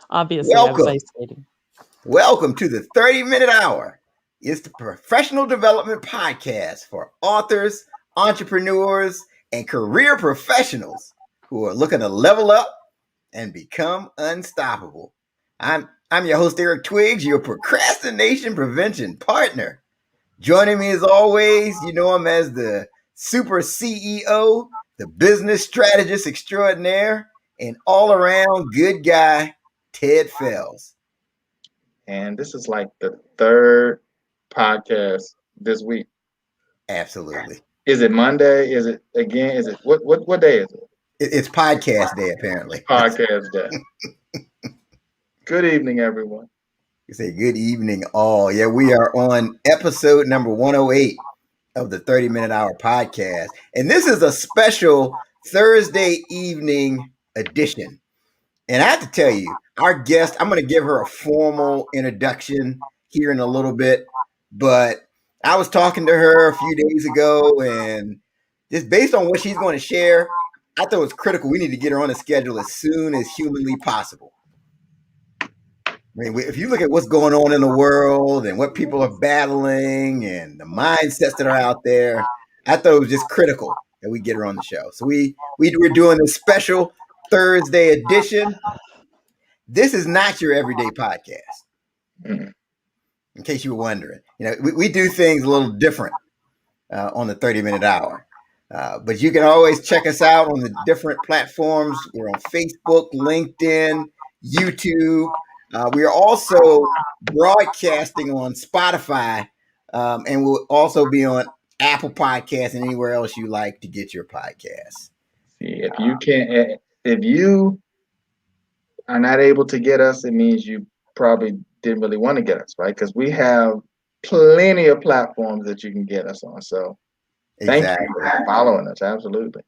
Obviously, I was Welcome. ice skating. Welcome to the 30-minute hour. It's the professional development podcast for authors, entrepreneurs, and career professionals who are looking to level up and become unstoppable. I'm your host, Eric Twiggs, your procrastination prevention partner. Joining me as always, you know him as the super CEO, the business strategist extraordinaire, and all-around good guy, Ted Fells. And this is like the third podcast this week. Absolutely. Is it Monday? Is it again? Is it what day is it? It's podcast day, apparently. Podcast day. Good evening, everyone. You say good evening, all. Yeah, we are on episode number 108 of the 30-minute hour podcast. And this is a special Thursday evening edition. And I have to tell you, our guest, I'm going to give her a formal introduction here in a little bit. But I was talking to her a few days ago, and just based on what she's going to share, I thought it was critical. We need to get her on the schedule as soon as humanly possible. I mean, if you look at what's going on in the world and what people are battling and the mindsets that are out there, I thought it was just critical that we get her on the show. So we're doing this special Thursday edition. This is not your everyday podcast. In case you were wondering, we do things a little different on the 30-minute hour. But you can always check us out on the different platforms. We're on Facebook, LinkedIn, YouTube. We are also broadcasting on Spotify, and we'll also be on Apple Podcasts and anywhere else you like to get your podcasts. See, if you are not able to get us, it means you probably didn't really want to get us, right? Because we have plenty of platforms that you can get us on. So thank you for following us. Absolutely.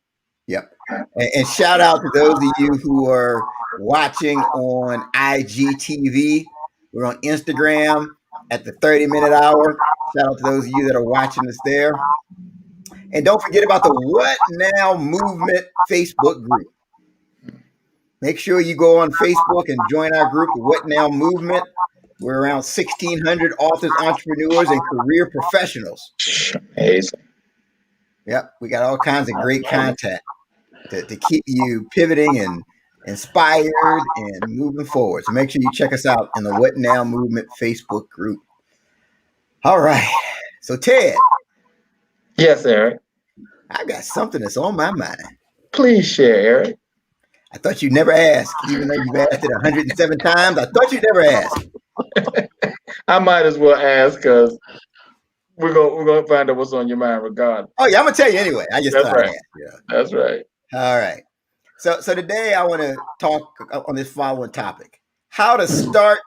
Yep. And shout out to those of you who are watching on IGTV. We're on Instagram at the 30-minute hour. Shout out to those of you that are watching us there. And don't forget about the What Now Movement Facebook group. Make sure you go on Facebook and join our group, the What Now Movement. We're around 1,600 authors, entrepreneurs, and career professionals. Amazing. Yep. We got all kinds of great content to keep you pivoting and inspired and moving forward. So make sure you check us out in the What Now Movement Facebook group. All right. So Ted. Yes, Eric. I got something that's on my mind. Please share, Eric. I thought you'd never ask, even though you've asked it 107 times. I thought you'd never ask. I might as well ask because we're gonna find out what's on your mind regardless. Oh yeah, I'm gonna tell you anyway. I just That's thought right. I'd ask. Yeah. That's right. All right. So today I want to talk on this following topic: how to start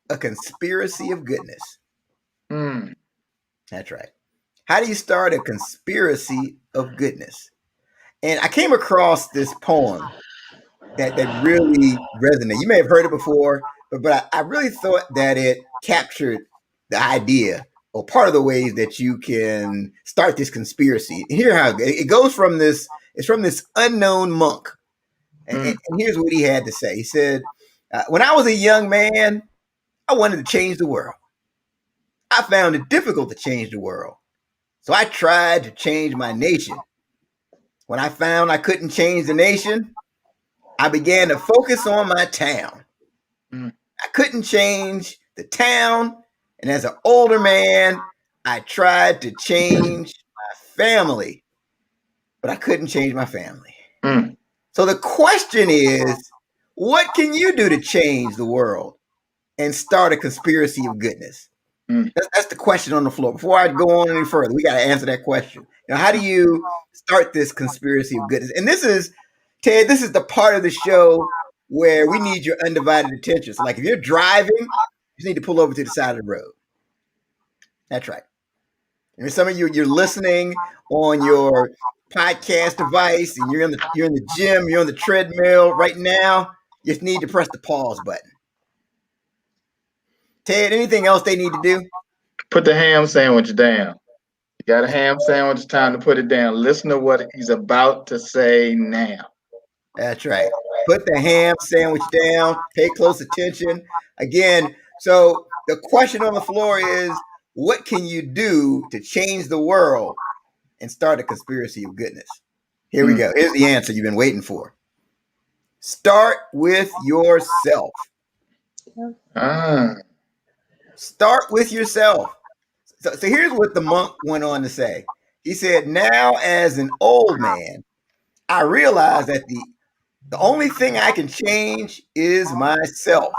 a conspiracy of goodness. That's right. How do you start a conspiracy of goodness? And I came across this poem that really resonated. You may have heard it before, but I really thought that it captured the idea or part of the ways that you can start this conspiracy. Here how it goes from this. It's from this unknown monk. And here's what he had to say. He said, when I was a young man, I wanted to change the world. I found it difficult to change the world. So I tried to change my nation. When I found I couldn't change the nation, I began to focus on my town. I couldn't change the town. And as an older man, I tried to change my family. But I couldn't change my family. So the question is, what can you do to change the world and start a conspiracy of goodness? That's the question on the floor. Before I go on any further, we got to answer that question. How do you start this conspiracy of goodness? And this is, Ted, this is the part of the show where we need your undivided attention. So like if you're driving, you just need to pull over to the side of the road. That's right. And some of you, you're listening on your podcast device and you're in the gym, you're on the treadmill right now. You just need to press the pause button. Ted, anything else they need to do? Put the ham sandwich down. You got a ham sandwich, it's time to put it down. Listen to what he's about to say now. That's right. Put the ham sandwich down. Pay close attention. Again, so the question on the floor is, what can you do to change the world and start a conspiracy of goodness? Here we go. Here's the answer you've been waiting for. Start with yourself. Start with yourself. So here's what the monk went on to say. He said, now as an old man, I realize that the only thing I can change is myself.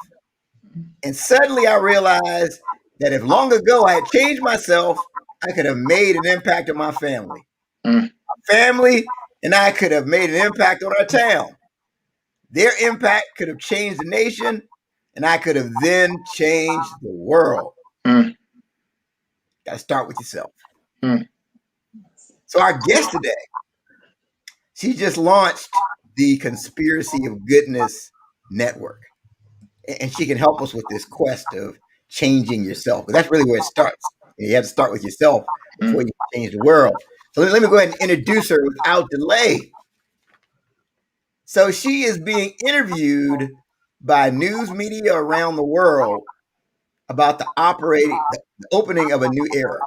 And suddenly I realized that if long ago I had changed myself, I could have made an impact on my family. My family and I could have made an impact on our town. Their impact could have changed the nation, and I could have then changed the world. Got to start with yourself. So our guest today, she just launched the Conspiracy of Goodness Network. And she can help us with this quest of changing yourself. But that's really where it starts. You have to start with yourself before you change the world. So let me go ahead and introduce her without delay. So she is being interviewed by news media around the world about the opening of a new era.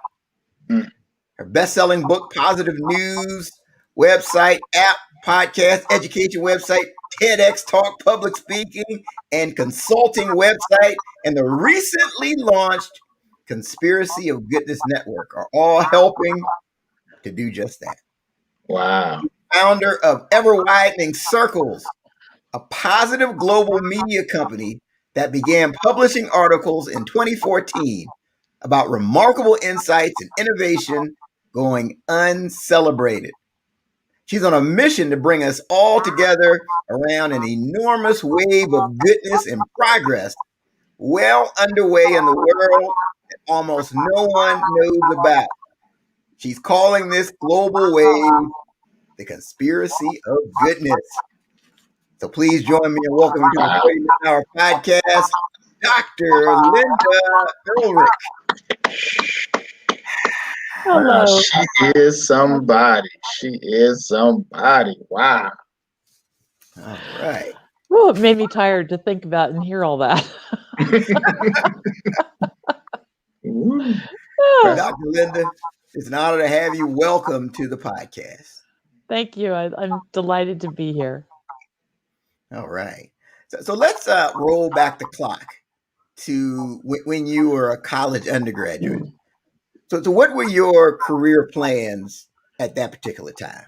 Her best-selling book, Positive News, website, app, podcast, education website, TEDx Talk, public speaking, and consulting website, and the recently launched Conspiracy of Goodness Network are all helping to do just that. Wow. Founder of Ever Widening Circles, a positive global media company that began publishing articles in 2014 about remarkable insights and innovation going uncelebrated. She's on a mission to bring us all together around an enormous wave of goodness and progress well underway in the world that almost no one knows about. She's calling this global wave the Conspiracy of Goodness. So please join me in welcoming to the 30 Hour Podcast, Dr. Lynda Ulrich. Hello. She is somebody. She is somebody. Wow. All right. Oh, it made me tired to think about and hear all that. Dr. Lynda, it's an honor to have you. Welcome to the podcast. Thank you. I'm delighted to be here. All right. So let's roll back the clock to when you were a college undergraduate. So what were your career plans at that particular time?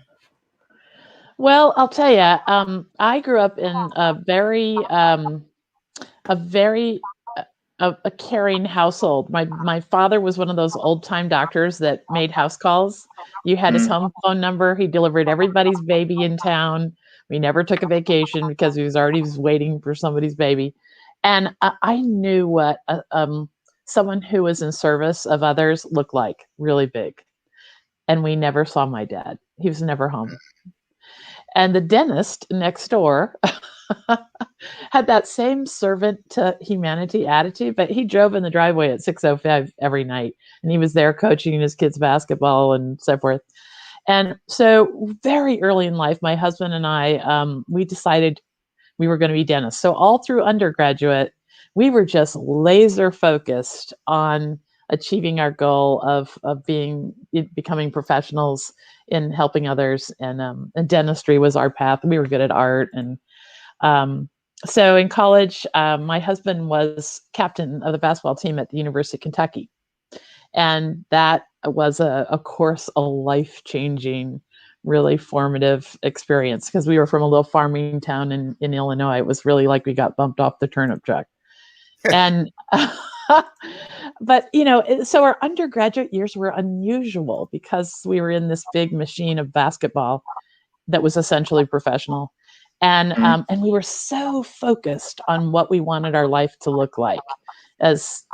Well, I'll tell you, I grew up in a very caring household. My father was one of those old time doctors that made house calls. You had his home phone number. He delivered everybody's baby in town. We never took a vacation because he was already waiting for somebody's baby. And I knew what someone who was in service of others looked like, really big. And we never saw my dad. He was never home. And the dentist next door had that same servant to humanity attitude, but he drove in the driveway at 6:05 every night, and he was there coaching his kids basketball and so forth. And so very early in life, my husband and I, we decided we were going to be dentists. So all through undergraduate, we were just laser focused on achieving our goal of becoming professionals in helping others, and dentistry was our path. We were good at art, and so in college, my husband was captain of the basketball team at the University of Kentucky, and that was a course, a life-changing, really formative experience, because we were from a little farming town in Illinois. It was really like we got bumped off the turnip truck. And but so our undergraduate years were unusual because we were in this big machine of basketball that was essentially professional, and we were so focused on what we wanted our life to look like as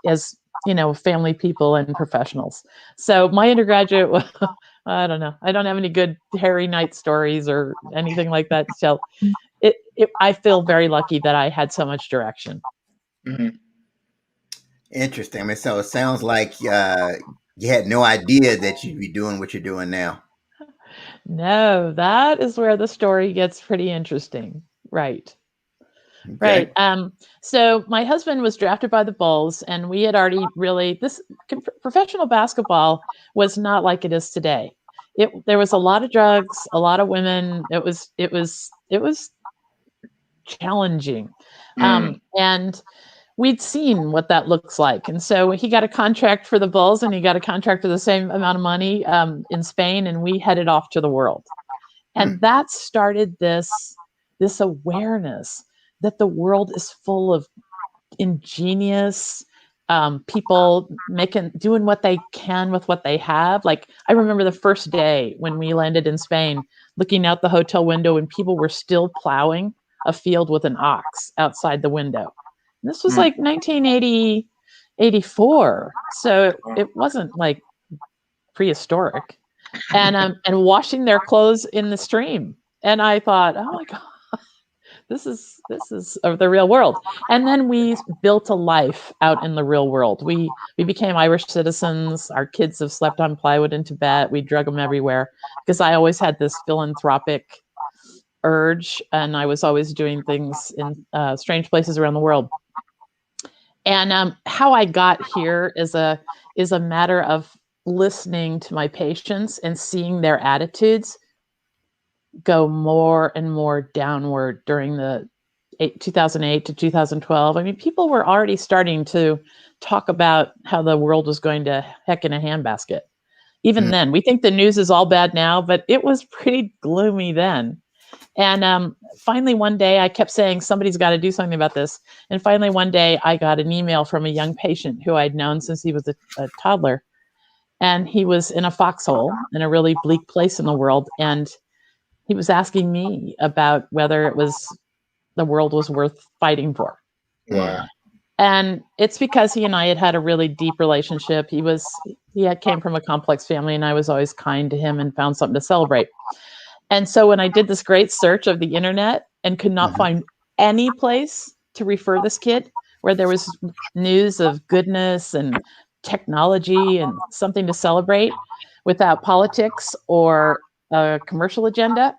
family people and professionals. So my undergraduate, I don't know, I don't have any good hairy night stories or anything like that. So I feel very lucky that I had so much direction. Interesting. I mean, so it sounds like you had no idea that you'd be doing what you're doing now. No, that is where the story gets pretty interesting. Right. Okay. Right. So my husband was drafted by the Bulls, and we had already really professional basketball was not like it is today. There was a lot of drugs, a lot of women. It was challenging, and we'd seen what that looks like. And so he got a contract for the Bulls, and he got a contract for the same amount of money in Spain, and we headed off to the world. And that started this awareness that the world is full of ingenious people doing what they can with what they have. Like, I remember the first day when we landed in Spain, looking out the hotel window, and people were still plowing a field with an ox outside the window. And this was like 1980, 84. So it wasn't like prehistoric. And washing their clothes in the stream. And I thought, oh my God, this is the real world. And then we built a life out in the real world. We became Irish citizens. Our kids have slept on plywood in Tibet. We drug them everywhere because I always had this philanthropic urge, and I was always doing things in strange places around the world. And how I got here is a matter of listening to my patients and seeing their attitudes go more and more downward during the 2008 to 2012. I mean, people were already starting to talk about how the world was going to heck in a handbasket. Even then, we think the news is all bad now, but it was pretty gloomy then. And finally, one day, I kept saying, somebody's got to do something about this. And finally, one day, I got an email from a young patient who I'd known since he was a toddler. And he was in a foxhole in a really bleak place in the world. And he was asking me about whether the world was worth fighting for. Wow. And it's because he and I had had a really deep relationship. He came from a complex family, and I was always kind to him and found something to celebrate. And so when I did this great search of the internet and could not find any place to refer this kid where there was news of goodness and technology and something to celebrate without politics or a commercial agenda.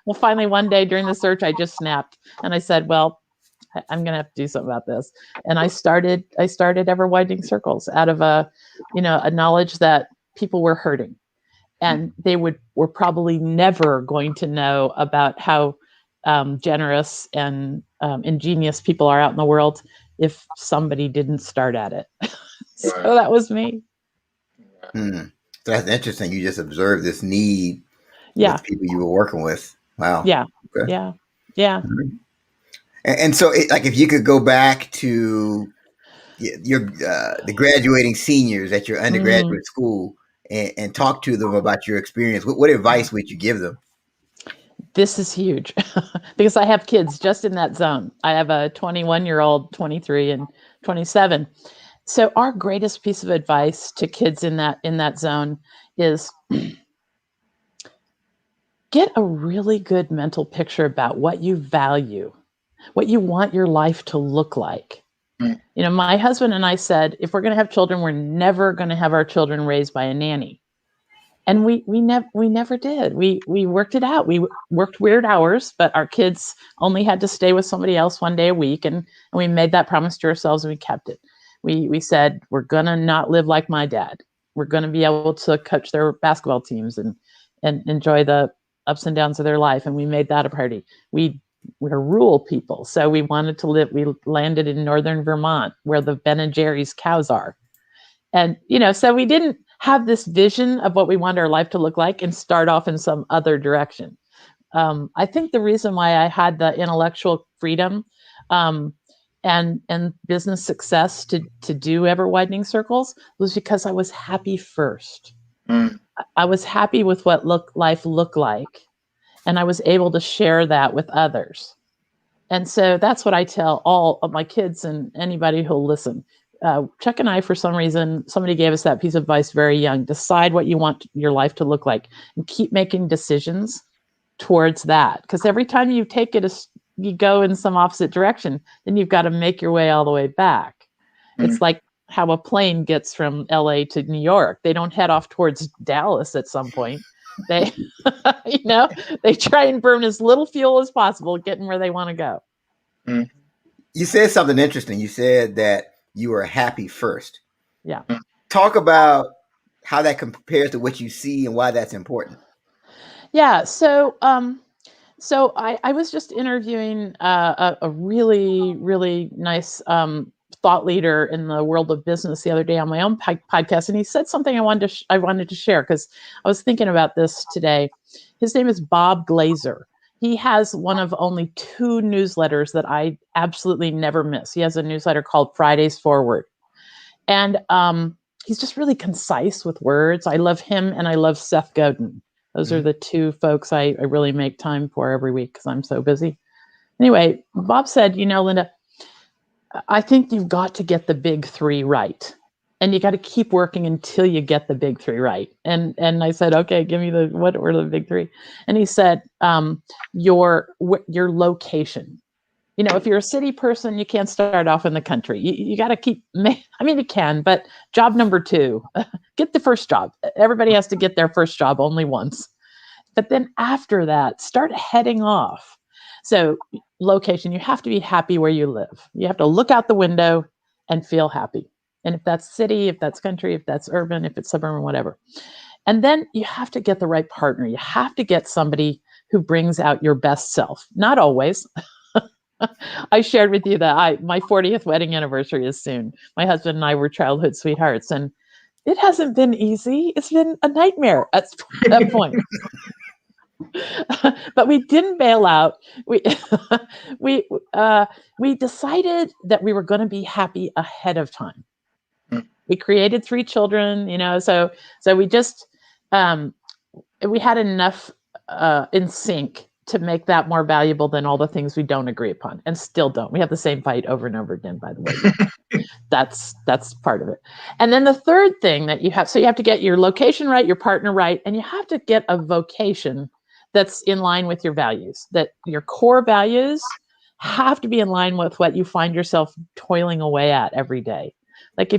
Well, finally, one day during the search, I just snapped and I said, well, I'm going to have to do something about this. And I started Ever Widening Circles out of a knowledge that people were hurting. And they were probably never going to know about how generous and ingenious people are out in the world if somebody didn't start at it. So that was me. So that's interesting. You just observed this need with people you were working with. Wow. Yeah. Okay. Yeah. And so, if you could go back to your the graduating seniors at your undergraduate school and talk to them about your experience, what advice would you give them? This is huge because I have kids just in that zone. I have a 21-year-old, 23, and 27. So our greatest piece of advice to kids in that zone is get a really good mental picture about what you value, what you want your life to look like. My husband and I said, if we're going to have children, we're never going to have our children raised by a nanny. And we never did. We worked it out. We worked weird hours, but our kids only had to stay with somebody else one day a week. And we made that promise to ourselves, and we kept it. We said, we're going to not live like my dad. We're going to be able to coach their basketball teams and enjoy the ups and downs of their life. And we made that a priority. We're rural people. So we wanted to live. We landed in northern Vermont where the Ben & Jerry's cows are. And, so we didn't have this vision of what we want our life to look like and start off in some other direction. I think the reason why I had the intellectual freedom and business success to do Ever Widening Circles was because I was happy first. I was happy with what life looked like, and I was able to share that with others. And so that's what I tell all of my kids and anybody who'll listen. Chuck and I, for some reason, somebody gave us that piece of advice very young. Decide what you want your life to look like and keep making decisions towards that. Because every time you take it, you go in some opposite direction, then you've got to make your way all the way back. It's like how a plane gets from LA to New York. They don't head off towards Dallas at some point. They, they try and burn as little fuel as possible, getting where they want to go. Mm. You said something interesting. You said that you were happy first. Yeah. Talk about how that compares to what you see and why that's important. Yeah. So I was just interviewing a really, really nice thought leader in the world of business the other day on my own podcast, and he said something I wanted to share because I was thinking about this today. His name is Bob Glazer. He has one of only 2 newsletters that I absolutely never miss. He has a newsletter called Fridays Forward, and he's just really concise with words. I love him, and I love Seth Godin. Those are the 2 folks I really make time for every week because I'm so busy. Anyway, Bob said, Lynda, I think you've got to get the big 3 right. And you got to keep working until you get the big 3 right. And I said, okay, give me what were the big 3? And he said, your location. If you're a city person, you can't start off in the country. You got to keep, you can, but job number 2, get the first job. Everybody has to get their first job only once. But then after that, start heading off. So location, you have to be happy where you live. You have to look out the window and feel happy. And if that's city, if that's country, if that's urban, if it's suburban, whatever. And then you have to get the right partner. You have to get somebody who brings out your best self. Not always. I shared with you that my 40th wedding anniversary is soon. My husband and I were childhood sweethearts, and it hasn't been easy. It's been a nightmare at that point. But we didn't bail out. We decided that we were going to be happy ahead of time. We created 3 children, so we just we had enough in sync to make that more valuable than all the things we don't agree upon, and still don't. We have the same fight over and over again, by the way. That's part of it. And then the third thing that you have to get your location right, your partner right, and you have to get a vocation that's in line with your values, that your core values have to be in line with what you find yourself toiling away at every day. Like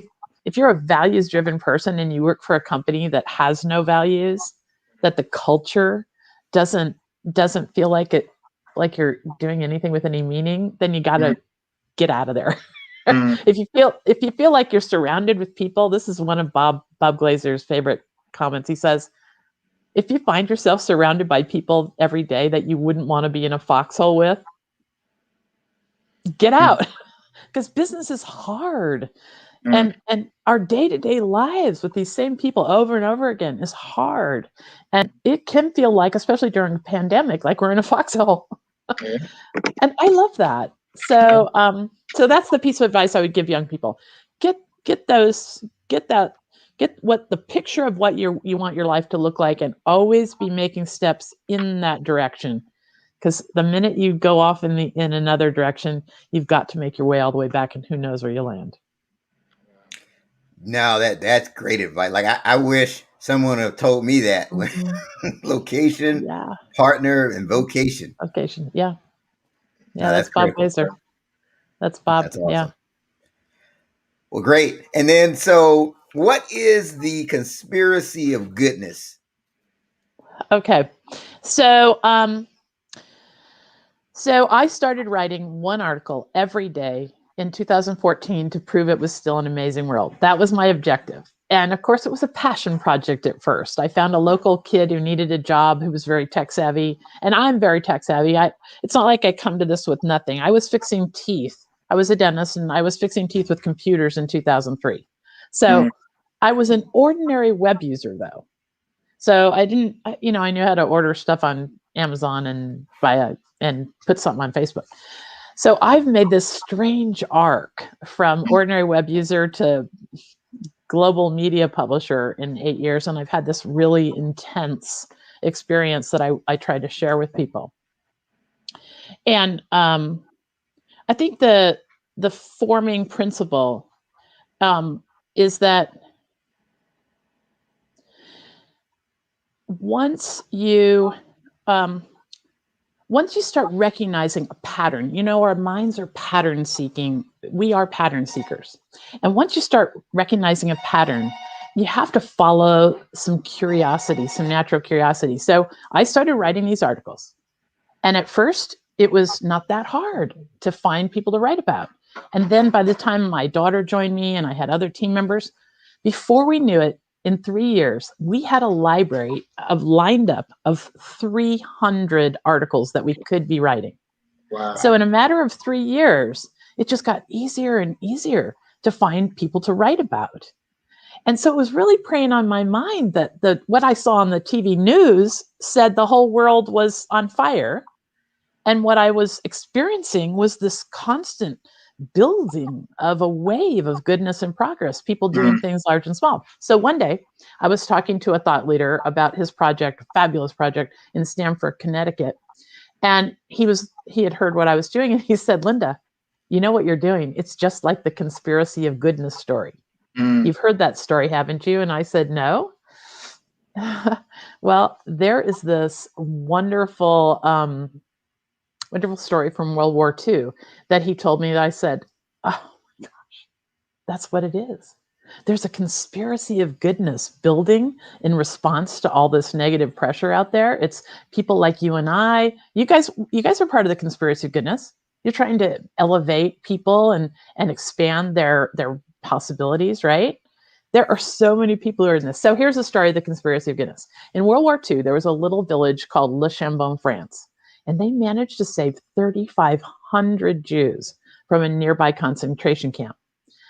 if you're a values-driven person and you work for a company that has no values, that the culture doesn't feel like you're doing anything with any meaning, then you got to get out of there. If you feel like you're surrounded with people, this is one of Bob Glazer's favorite comments. He says, if you find yourself surrounded by people every day that you wouldn't want to be in a foxhole with, get out, because business is hard. And our day-to-day lives with these same people over and over again is hard. And it can feel like, especially during a pandemic, like we're in a foxhole. And I love that. So so that's the piece of advice I would give young people. Get what the picture of what you want your life to look like, and always be making steps in that direction. Because the minute you go off in another direction, you've got to make your way all the way back, and who knows where you land. No, that's great advice. Like I wish someone would have told me that. Location, partner, and vocation. Vocation, yeah. No, that's Bob Glazer. That's Bob. That's awesome. Yeah. Well, great. And then, so what is the conspiracy of goodness? Okay, so I started writing 1 article every day in 2014 to prove it was still an amazing world. That was my objective. And of course, it was a passion project at first. I found a local kid who needed a job who was very tech savvy, and I'm very tech savvy. It's not like I come to this with nothing. I was fixing teeth. I was a dentist, and I was fixing teeth with computers in 2003. So I was an ordinary web user, though. So I didn't, I knew how to order stuff on Amazon and and put something on Facebook. So I've made this strange arc from ordinary web user to global media publisher in 8 years. And I've had this really intense experience that I try to share with people. And I think the forming principle is that once you start recognizing a pattern, our minds are pattern seeking. We are pattern seekers. And once you start recognizing a pattern, you have to follow some curiosity, some natural curiosity. So I started writing these articles. And at first, it was not that hard to find people to write about. And then by the time my daughter joined me and I had other team members, before we knew it, in 3 years, we had a library lined up of 300 articles that we could be writing. Wow. So in a matter of 3 years, it just got easier and easier to find people to write about. And so it was really preying on my mind that what I saw on the TV news said the whole world was on fire. And what I was experiencing was this constant building of a wave of goodness and progress, people doing things large and small. So one day I was talking to a thought leader about his project, a fabulous project in Stamford, Connecticut. And he had heard what I was doing. And he said, Lynda, you know what you're doing? It's just like the conspiracy of goodness story. You've heard that story, haven't you? And I said, no. Well, there is this wonderful story from World War II that he told me that I said, oh my gosh, that's what it is. There's a conspiracy of goodness building in response to all this negative pressure out there. It's people like you and I. You guys are part of the conspiracy of goodness. You're trying to elevate people and expand their possibilities, right? There are so many people who are in this. So here's the story of the conspiracy of goodness. In World War II, there was a little village called Le Chambon, France, and they managed to save 3,500 Jews from a nearby concentration camp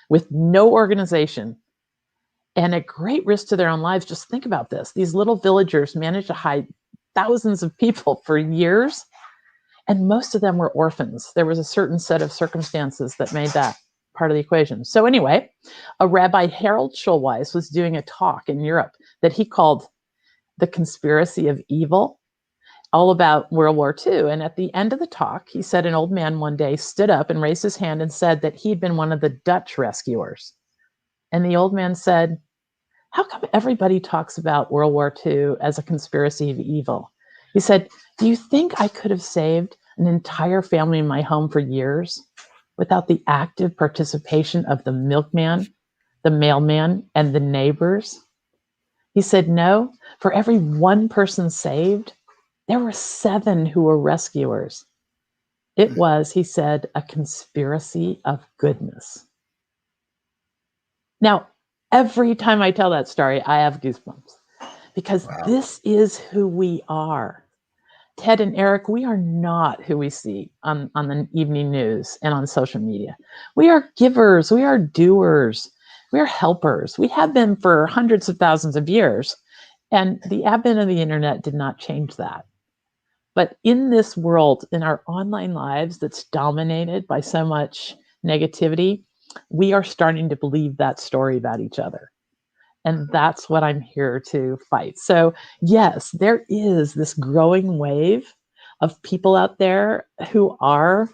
with no organization and at great risk to their own lives. Just think about this. These little villagers managed to hide thousands of people for years, and most of them were orphans. There was a certain set of circumstances that made that part of the equation. So anyway, a Rabbi Harold Schulweis was doing a talk in Europe that he called The Conspiracy of Evil, all about World War II. And at the end of the talk, he said an old man one day stood up and raised his hand and said that he'd been one of the Dutch rescuers. And the old man said, how come everybody talks about World War II as a conspiracy of evil? He said, do you think I could have saved an entire family in my home for years without the active participation of the milkman, the mailman, and the neighbors? He said, no, for every one person saved, there were 7 who were rescuers. It was, he said, a conspiracy of goodness. Now, every time I tell that story, I have goosebumps because this is who we are. Ted and Eric, we are not who we see on the evening news and on social media. We are givers. We are doers. We are helpers. We have been for hundreds of thousands of years. And the advent of the internet did not change that. But in this world, in our online lives that's dominated by so much negativity, we are starting to believe that story about each other. And that's what I'm here to fight. So yes, there is this growing wave of people out there who are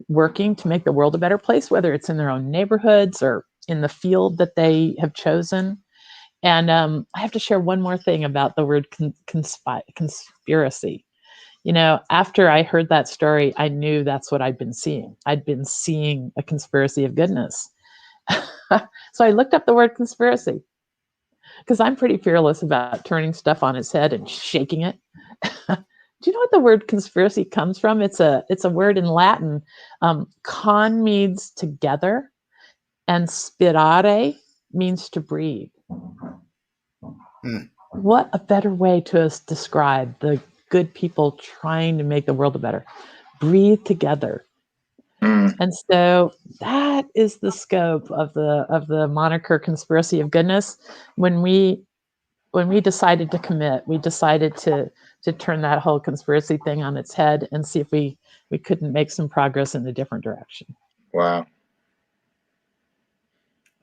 working to make the world a better place, whether it's in their own neighborhoods or in the field that they have chosen. And I have to share one more thing about the word conspiracy. You know, after I heard that story, I knew that's what I'd been seeing. I'd been seeing a conspiracy of goodness. So I looked up the word conspiracy because I'm pretty fearless about turning stuff on its head and shaking it. Do you know what the word conspiracy comes from? It's a word in Latin. Con means together, and spirare means to breathe. What a better way to describe the good people trying to make the world a better. Breathe together. And so that is the scope of the moniker conspiracy of goodness. When we decided to commit, we decided to turn that whole conspiracy thing on its head and see if we couldn't make some progress in a different direction. Wow.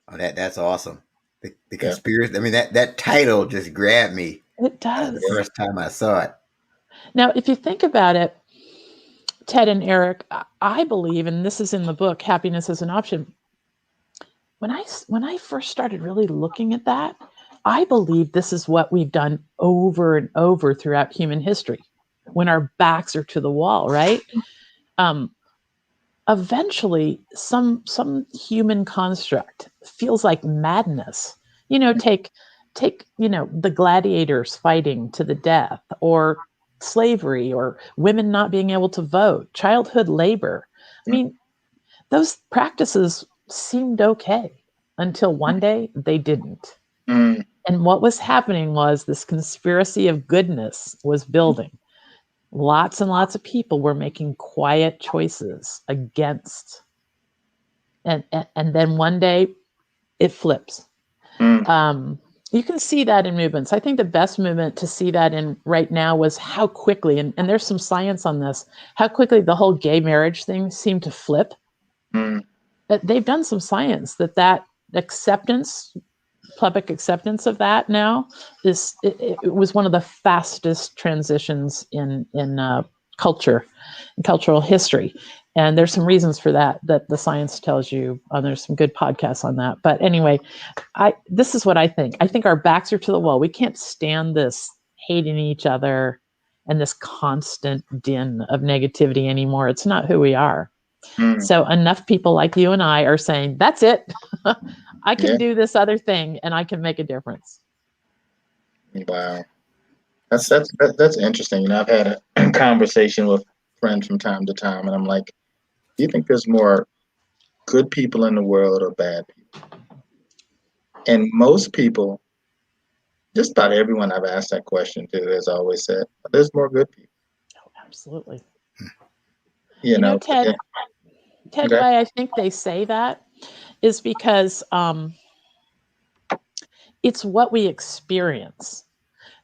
Oh, that's awesome. The conspiracy. I mean, that title just grabbed me. It does. The first time I saw it. Now, if you think about it, Ted and Eric, I believe, and this is in the book, Happiness is an Option. When I first started really looking at that, I believe this is what we've done over and over throughout human history when our backs are to the wall, right? Eventually, some human construct feels like madness. You know, take take, the gladiators fighting to the death, or slavery, or women not being able to vote, childhood labor. I mean, those practices seemed okay until one day they didn't. Mm. And what was happening was this conspiracy of goodness was building. Lots and lots of people were making quiet choices against. And then one day it flips. Mm. You can see that in movements. I think the best movement to see that in right now was how quickly, and there's some science on this, how quickly the whole gay marriage thing seemed to flip. Mm. They've done some science that acceptance, public acceptance of that now it was one of the fastest transitions in culture and cultural history. And there's some reasons for that the science tells you. There's some good podcasts on that. But anyway, this is what I think. I think our backs are to the wall. We can't stand this hating each other and this constant din of negativity anymore. It's not who we are. Mm. So enough people like you and I are saying, that's it. I can do this other thing and I can make a difference. Wow. That's interesting. I've had a conversation with friends from time to time, and I'm like, do you think there's more good people in the world or bad people? And most people, just about everyone I've asked that question to has always said, there's more good people. Oh, absolutely. Ted, okay. Why I think they say that is because it's what we experience.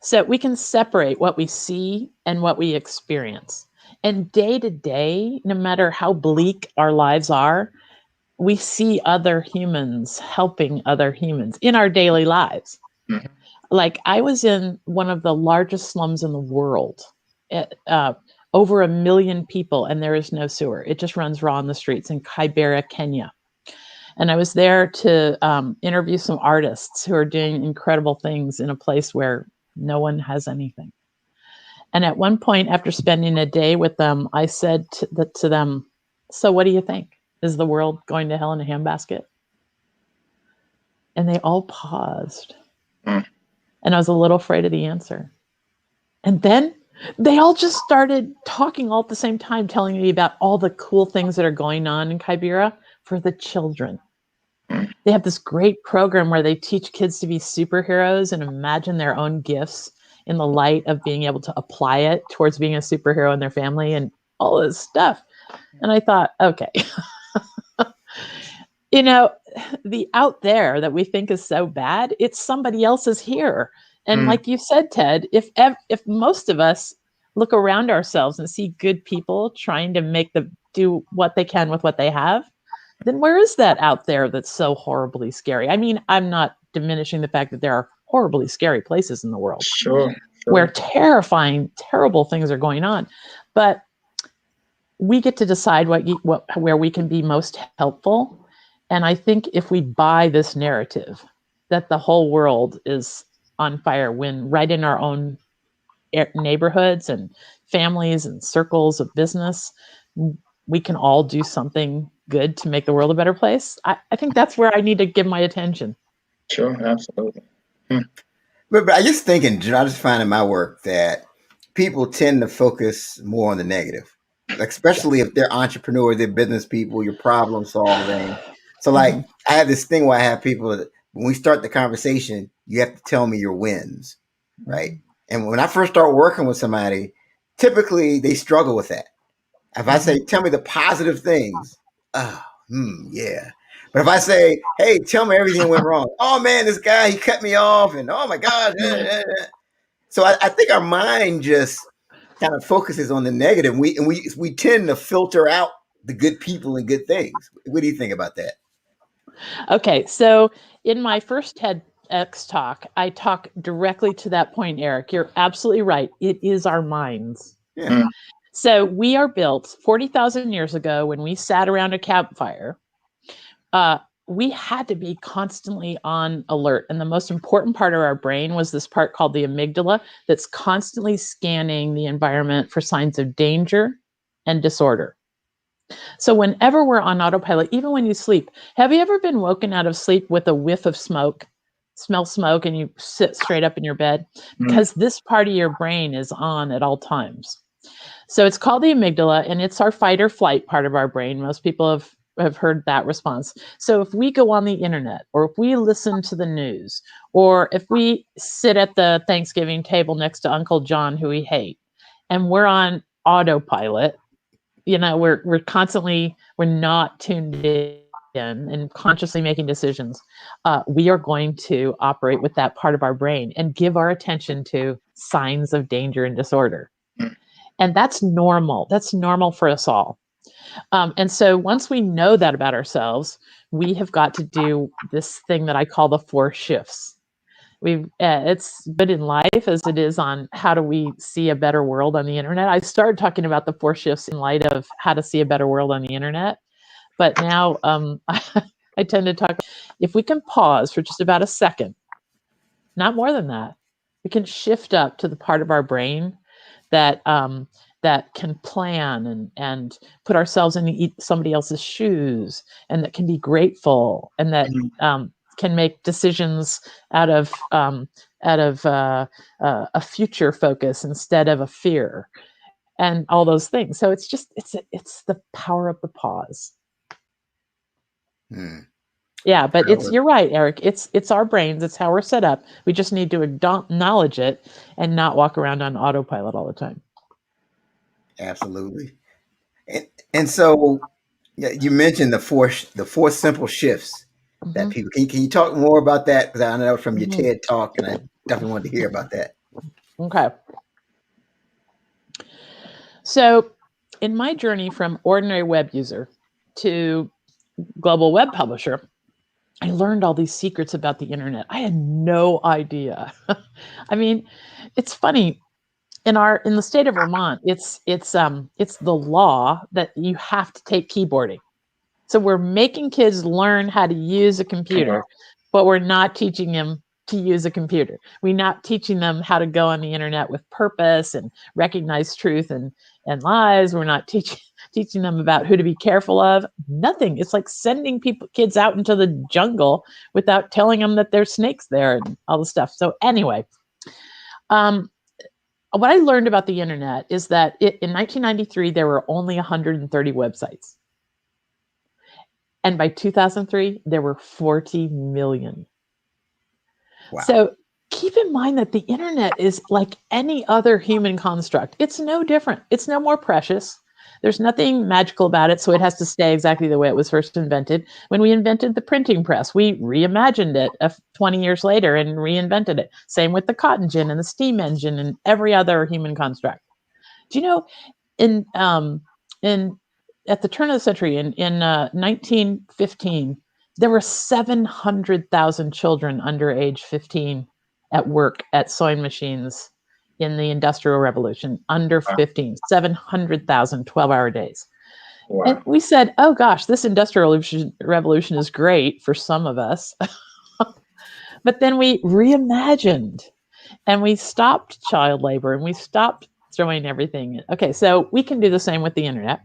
So we can separate what we see and what we experience. And day to day, no matter how bleak our lives are, we see other humans helping other humans in our daily lives. Mm-hmm. Like I was in one of the largest slums in the world, over 1 million people, and there is no sewer. It just runs raw in the streets in Kibera, Kenya. And I was there to interview some artists who are doing incredible things in a place where no one has anything. And at one point, after spending a day with them, I said to them, so what do you think? Is the world going to hell in a handbasket? And they all paused. Mm. And I was a little afraid of the answer. And then they all just started talking all at the same time, telling me about all the cool things that are going on in Kibera for the children. Mm. They have this great program where they teach kids to be superheroes and imagine their own gifts in the light of being able to apply it towards being a superhero in their family and all this stuff. And I thought, okay, the out there that we think is so bad, it's somebody else's here. And like you said, Ted, if most of us look around ourselves and see good people trying to do what they can with what they have, then where is that out there that's so horribly scary? I mean, I'm not diminishing the fact that there are horribly scary places in the world. Sure. Where terrifying, terrible things are going on. But we get to decide where we can be most helpful. And I think if we buy this narrative that the whole world is on fire, when right in our own neighborhoods and families and circles of business, we can all do something good to make the world a better place. I think that's where I need to give my attention. Sure, absolutely. But I just thinking, I just find in my work that people tend to focus more on the negative, like, especially if they're entrepreneurs, they're business people, you're problem solving. So like I have this thing where I have people that when we start the conversation, you have to tell me your wins, right? And when I first start working with somebody, typically they struggle with that. If I say, tell me the positive things, yeah. But if I say, hey, tell me everything went wrong. Oh man, this guy, he cut me off, and oh my God. So I think our mind just kind of focuses on the negative. We tend to filter out the good people and good things. What do you think about that? Okay, so in my first TEDx talk, I talk directly to that point, Eric. You're absolutely right. It is our minds. Yeah. So we are built 40,000 years ago when we sat around a campfire. We had to be constantly on alert. And the most important part of our brain was this part called the amygdala that's constantly scanning the environment for signs of danger and disorder. So whenever we're on autopilot, even when you sleep, have you ever been woken out of sleep with a whiff of smoke? smell smoke and you sit straight up in your bed, because this part of your brain is on at all times. So it's called the amygdala, and it's our fight or flight part of our brain. Most people have heard that response. So if we go on the internet, or if we listen to the news, or if we sit at the Thanksgiving table next to Uncle John, who we hate, and we're on autopilot, we're constantly, we're not tuned in and consciously making decisions, we are going to operate with that part of our brain and give our attention to signs of danger and disorder. And that's normal. That's normal for us all. And so once we know that about ourselves, we have got to do this thing that I call the 4 shifts. It's good in life as it is on how do we see a better world on the internet. I started talking about the 4 shifts in light of how to see a better world on the internet. But now I tend to talk, if we can pause for just about a second, not more than that, we can shift up to the part of our brain that that can plan and put ourselves in somebody else's shoes, and that can be grateful, and that can make decisions out of a future focus instead of a fear, and all those things. So it's the power of the pause. Yeah, but you're right, Eric. It's our brains. It's how we're set up. We just need to acknowledge it and not walk around on autopilot all the time. Absolutely. And so you mentioned the four simple shifts that people can you talk more about that? Because I know from your TED talk, and I definitely wanted to hear about that. Okay. So in my journey from ordinary web user to global web publisher, I learned all these secrets about the internet. I had no idea. I mean, it's funny. In the state of Vermont, it's the law that you have to take keyboarding. So we're making kids learn how to use a computer, but we're not teaching them to use a computer. We're not teaching them how to go on the internet with purpose and recognize truth and lies. We're not teaching them about who to be careful of. Nothing. It's like sending kids out into the jungle without telling them that there's snakes there and all the stuff. So anyway, what I learned about the internet is that in 1993, there were only 130 websites. And by 2003, there were 40 million. Wow. So keep in mind that the internet is like any other human construct. It's no different. It's no more precious. There's nothing magical about it, so it has to stay exactly the way it was first invented. When we invented the printing press, we reimagined it 20 years later and reinvented it. Same with the cotton gin and the steam engine and every other human construct. Do you know, at the turn of the century, in 1915, there were 700,000 children under age 15 at work at sewing machines in the Industrial Revolution, under 15, 700,000 12-hour days. Wow. And we said, oh gosh, this Industrial Revolution is great for some of us. But then we reimagined and we stopped child labor and we stopped throwing everything. Okay, so we can do the same with the internet.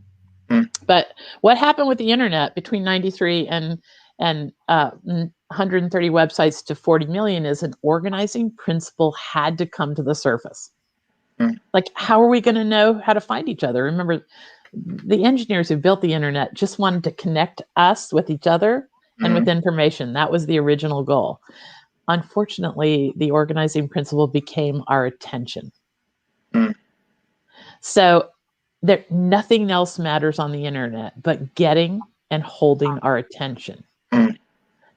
But what happened with the internet between 93 and 130 websites to 40 million is an organizing principle had to come to the surface. Like, how are we going to know how to find each other? Remember, the engineers who built the internet just wanted to connect us with each other and with information. That was the original goal. Unfortunately, the organizing principle became our attention. So nothing else matters on the internet but getting and holding our attention.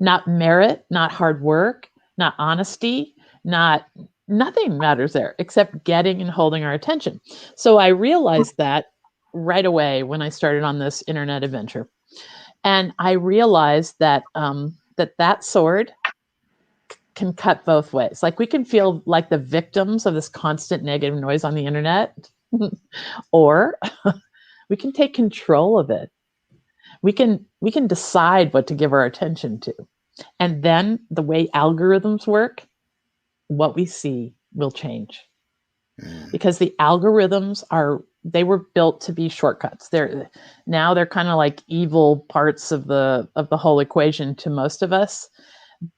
Not merit, not hard work, not honesty, nothing matters there except getting and holding our attention. So I realized that right away when I started on this internet adventure. And I realized that that sword can cut both ways. Like, we can feel like the victims of this constant negative noise on the internet, or we can take control of it. We can decide what to give our attention to. And then the way algorithms work, what we see will change. Because the algorithms they were built to be shortcuts. They're kind of like evil parts of the whole equation to most of us.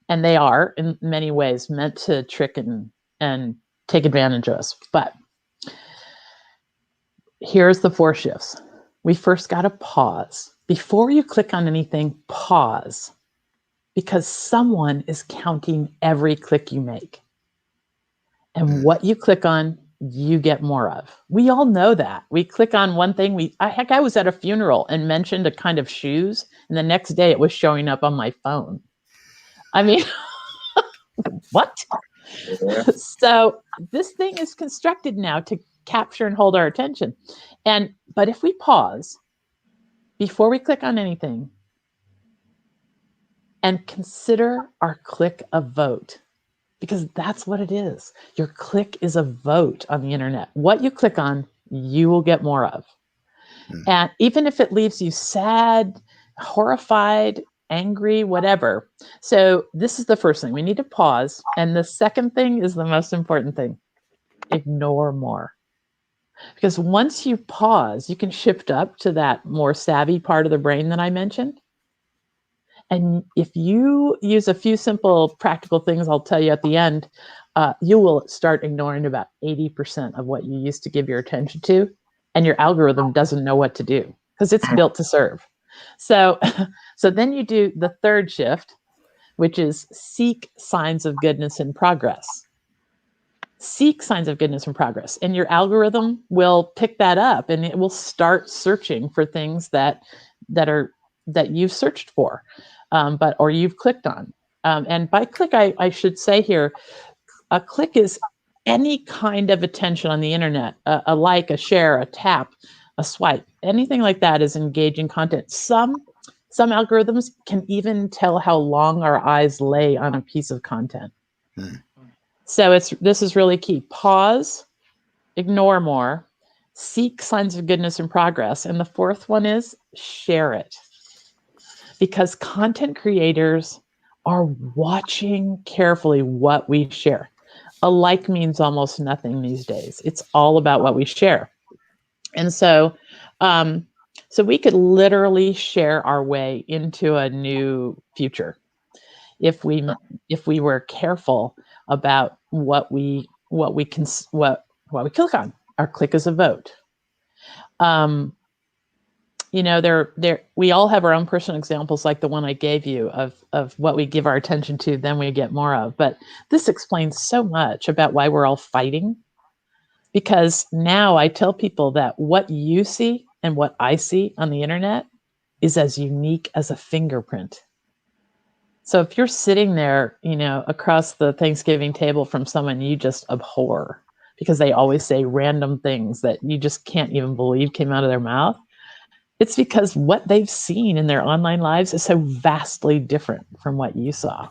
And they are in many ways meant to trick and take advantage of us. But here's the 4 shifts. We first got to pause. Before you click on anything, pause. Because someone is counting every click you make. And what you click on, you get more of. We all know that. We click on one thing. I was at a funeral and mentioned a kind of shoes, and the next day it was showing up on my phone. I mean, what? Yeah. So this thing is constructed now to capture and hold our attention. But if we pause before we click on anything and consider our click a vote, because that's what it is. Your click is a vote on the internet. What you click on, you will get more of. And even if it leaves you sad, horrified, angry, whatever. So this is the first thing. We need to pause. And the second thing is the most important thing. Ignore more. Because once you pause, you can shift up to that more savvy part of the brain that I mentioned. And if you use a few simple practical things I'll tell you at the end, you will start ignoring about 80% of what you used to give your attention to. And your algorithm doesn't know what to do because it's built to serve. So then you do the third shift, which is seek signs of goodness and progress. Seek signs of goodness and progress. And your algorithm will pick that up and it will start searching for things that you've searched for. Or you've clicked on. And by click, I should say here, a click is any kind of attention on the internet, a like, a share, a tap, a swipe, anything like that is engaging content. Some algorithms can even tell how long our eyes lay on a piece of content. So this is really key. Pause, ignore more, seek signs of goodness and progress. And the fourth one is share it. Because content creators are watching carefully what we share. A like means almost nothing these days. It's all about what we share. And so we could literally share our way into a new future if we were careful about what we click on. Our click is a vote. We all have our own personal examples like the one I gave you of what we give our attention to, then we get more of. But this explains so much about why we're all fighting. Because now I tell people that what you see and what I see on the internet is as unique as a fingerprint. So if you're sitting there, across the Thanksgiving table from someone you just abhor because they always say random things that you just can't even believe came out of their mouth, it's because what they've seen in their online lives is so vastly different from what you saw.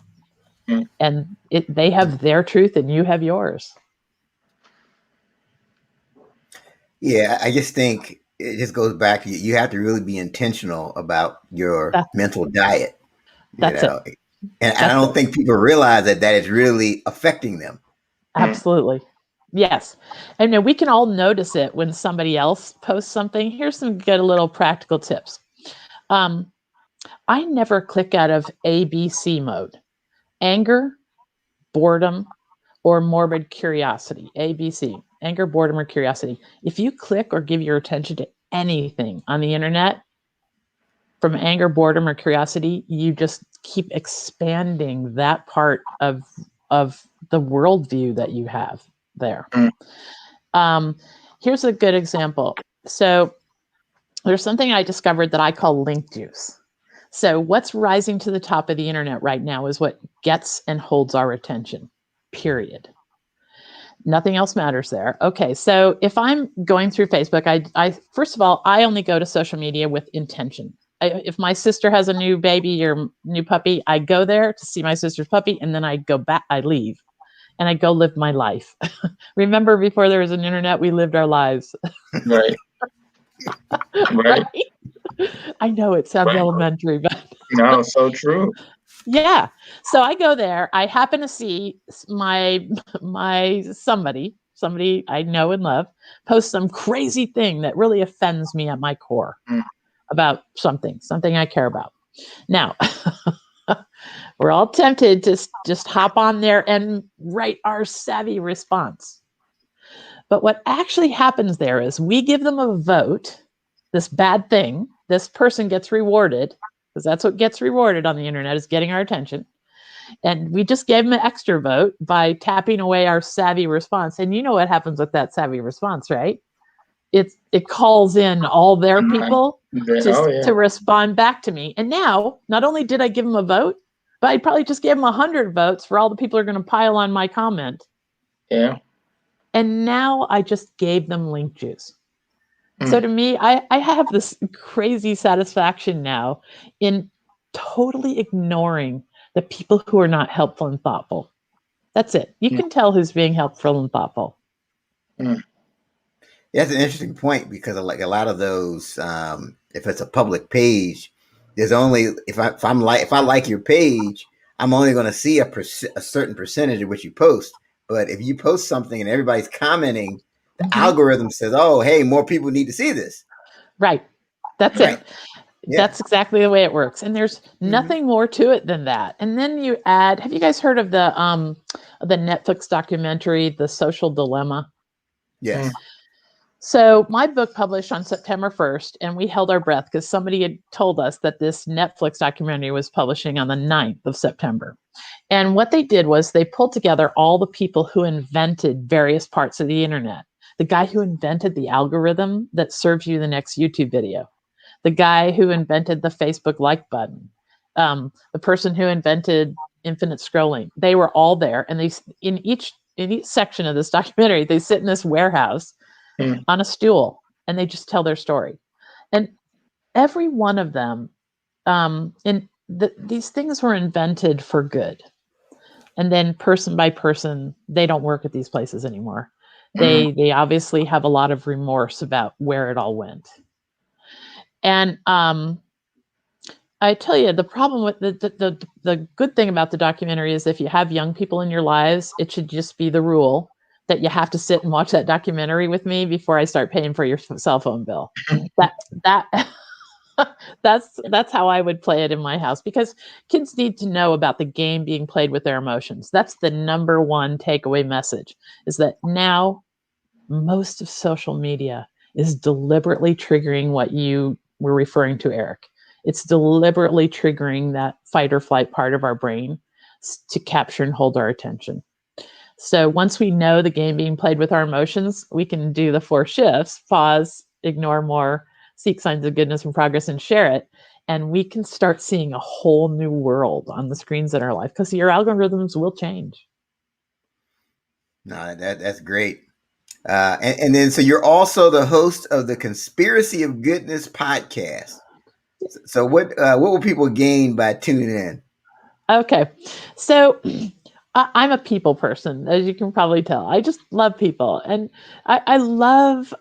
And they have their truth and you have yours. Yeah, I just think it just goes back to you have to really be intentional about your mental diet. That's it. And I don't think people realize that is really affecting them. Absolutely. Yes. And we can all notice it when somebody else posts something. Here's some good little practical tips. I never click out of ABC mode. Anger, boredom, or morbid curiosity. ABC, anger, boredom, or curiosity. If you click or give your attention to anything on the internet, from anger, boredom, or curiosity, you just keep expanding that part of the worldview that you have there. Here's a good example. So there's something I discovered that I call link juice. So what's rising to the top of the internet right now is what gets and holds our attention, period. Nothing else matters there. Okay, so if I'm going through Facebook, I first of all, I only go to social media with intention. If my sister has a new baby or new puppy, I go there to see my sister's puppy, and then I go back, I leave, and I go live my life. Remember, before there was an internet, we lived our lives. Right. Right. I know it sounds elementary, but no, so true. Yeah. So I go there. I happen to see my somebody I know and love post some crazy thing that really offends me at my core about something I care about. Now, We're all tempted to just hop on there and write our savvy response. But what actually happens there is we give them a vote, this bad thing, this person gets rewarded, because that's what gets rewarded on the internet, is getting our attention. And we just gave them an extra vote by tapping away our savvy response. And you know what happens with that savvy response, right? It calls in all their people to respond back to me. And now, not only did I give them a vote, but I probably just gave them 100 votes for all the people who are going to pile on my comment. Yeah. And now I just gave them link juice. So to me, I have this crazy satisfaction now in totally ignoring the people who are not helpful and thoughtful. That's it. You can tell who's being helpful and thoughtful. That's an interesting point, because like a lot of those, if it's a public page, there's only if I like your page, I'm only going to see a certain percentage of what you post. But if you post something and everybody's commenting, the algorithm says, "Oh, hey, more people need to see this." Right. That's it. Yeah. That's exactly the way it works. And there's nothing more to it than that. And then you add, have you guys heard of the Netflix documentary, The Social Dilemma? Yes. So my book published on September 1st, and we held our breath because somebody had told us that this Netflix documentary was publishing on the 9th of September. And what they did was they pulled together all the people who invented various parts of the internet. The guy who invented the algorithm that serves you the next YouTube video. The guy who invented the Facebook like button. The person who invented infinite scrolling. They were all there. And they in each section of this documentary, they sit in this warehouse on a stool, and they just tell their story. And every one of them, these things were invented for good. And then person by person, they don't work at these places anymore. They obviously have a lot of remorse about where it all went. And I tell you, the problem with the good thing about the documentary is if you have young people in your lives, it should just be the rule that you have to sit and watch that documentary with me before I start paying for your cell phone bill. That's how I would play it in my house, because kids need to know about the game being played with their emotions. That's the number one takeaway message, is that now most of social media is deliberately triggering what you were referring to, Eric. It's deliberately triggering that fight or flight part of our brain to capture and hold our attention. So once we know the game being played with our emotions, we can do the 4 shifts: pause, ignore more, seek signs of goodness and progress, and share it. And we can start seeing a whole new world on the screens in our life, because your algorithms will change. No, that's great. And then, so you're also the host of the Conspiracy of Goodness podcast. So what will people gain by tuning in? Okay. So I'm a people person, as you can probably tell. I just love people, and I love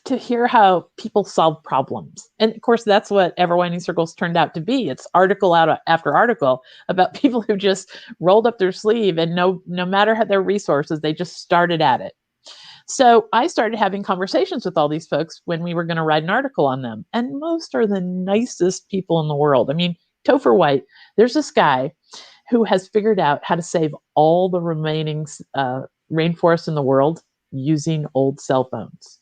to hear how people solve problems. And of course, that's what Ever Widening Circles turned out to be. It's article after article about people who just rolled up their sleeve, and no matter their resources, they just started at it. So I started having conversations with all these folks when we were going to write an article on them, and most are the nicest people in the world. I mean, Topher White, there's this guy who has figured out how to save all the remaining rainforests in the world using old cell phones.